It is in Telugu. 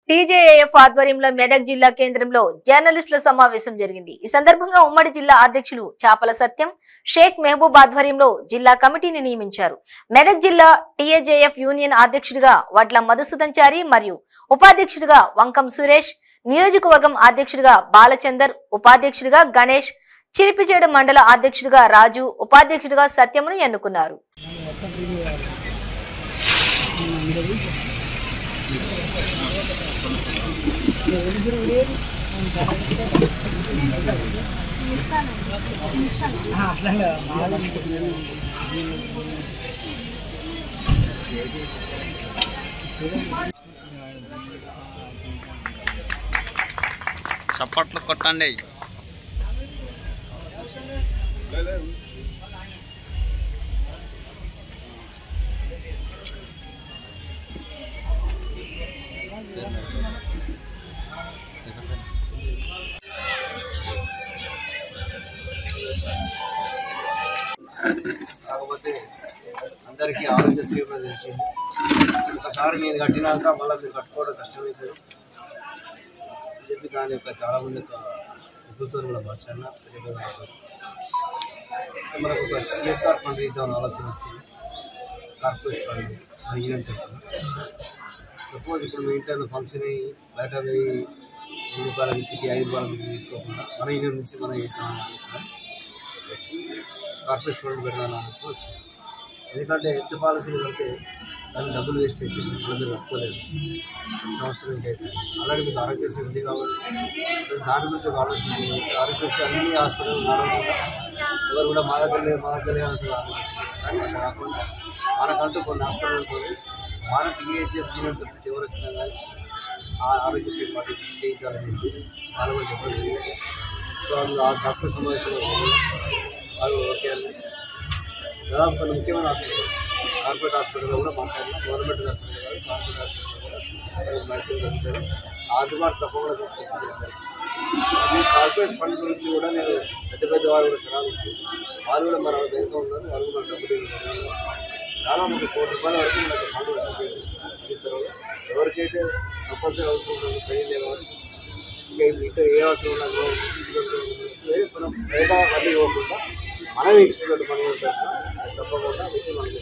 టీజేఏఎఫ్ ఆధ్వర్యంలో మెదక్ జిల్లా కేంద్రంలో జర్నలిస్టుల సమావేశం జరిగింది. ఈ సందర్భంగా ఉమ్మడి జిల్లా అధ్యక్షులు చాపల సత్యం, షేక్ మెహబూబ్ ఆధ్వర్యంలో జిల్లా కమిటీని నియమించారు. మెదక్ జిల్లా టీజేఏఎఫ్ యూనియన్ అధ్యక్షుడిగా వడ్ల మధుసూదన్ మరియు ఉపాధ్యక్షుడిగా వంకం సురేష్, నియోజకవర్గం అధ్యక్షుడిగా బాలచందర్, ఉపాధ్యక్షుడిగా గణేష్, చిరిపిచేడు మండల అధ్యక్షుడిగా రాజు, ఉపాధ్యక్షుడిగా సత్యమును ఎన్నుకున్నారు. చప్పట్లు కొట్టండి. కాకపోతే అందరికీ ఆరోగ్యశ్రీ కూడా తెలిసింది. ఒకసారి నేను కట్టినాక మళ్ళీ మీరు కట్టుకోవడం కష్టమవుతుంది అని చెప్పి దాని యొక్క చాలామంది యొక్క ప్రభుత్వం కూడా మాట్లాడినా మనకు ఒక సిఎస్ఆర్ ఫండ్ ఇద్దామని ఆలోచన వచ్చింది. కార్పొరేట్ ఫండ్ మన యూనియన్ తరఫున. సపోజ్ ఇప్పుడు మీ ఇంట్లో ఫంక్షన్ అయ్యి బయట పోయి రూపాయల విత్తికి 5 రూపాయల విత్తికి తీసుకోకుండా మన యూనియన్ నుంచి మన వచ్చి కార్పొరేట్ ఫండ్ పెట్టాలని ఆలోచన వచ్చింది. ఎందుకంటే హెల్త్ పాలసీలు కడితే దాన్ని డబ్బులు వేస్ట్ అవుతుంది, మనం మీరు కట్టుకోలేదు సంవత్సరానికి అయితే. అలాగే మీకు ఆరోగ్యశ్రీ ఉంది కాబట్టి దాని గురించి ఒక ఆలోచన. ఆరోగ్యశ్రీ అన్ని హాస్పిటల్ నడవకుండా ఎవరు కూడా మా దగ్గర అంటుంది ఆరోగ్యశ్రీ. కానీ అట్లా కాకుండా మనకంటూ కొన్ని హాస్పిటల్ పోయి మన టీఏహెచ్ఎఫ్ యూనియన్ తప్పించి ఎవరు వచ్చినా కానీ ఆ ఆరోగ్యశ్రీ పార్టీ చేయించాలని చెప్పి వాళ్ళు కూడా చెప్పడం జరిగింది. సో అందులో ఆ డాక్టర్ సమావేశంలో వాళ్ళు ఓకే అని దాదాపు కొన్ని ముఖ్యమైన హాస్పిటల్ కార్పొరేట్ హాస్పిటల్లో కూడా మాట్లాడినా, గవర్నమెంట్ హాస్పిటల్ కాదు కార్పొరేట్ హాస్పిటల్ కూడా మెడికల్ జరుగుతారు. అందుబాటు తప్పకుండా తీసుకొస్తారు. ఈ కార్పొరేట్ ఫండ్ గురించి కూడా నేను పెద్ద వారు కూడా సలహా ఇచ్చి వాళ్ళు కూడా మన వెనుక ఉన్నారు. వాళ్ళు కూడా డబ్బులు దాదాపు ఒక ₹1 కోటి వరకు మనకు ఫండ్ వసూలు చేసి ఇస్తారు. ఎవరికైతే కంపల్సరీ అవసరం ఉంటుందో పెళ్లి కావచ్చు, ఇంకా మిగతా ఏ అవసరం ఉన్నా మనం బయట వడ్డీ ఇవ్వకుండా మనం ఇచ్చుకున్నట్టు మనం తప్పకుండా మనకి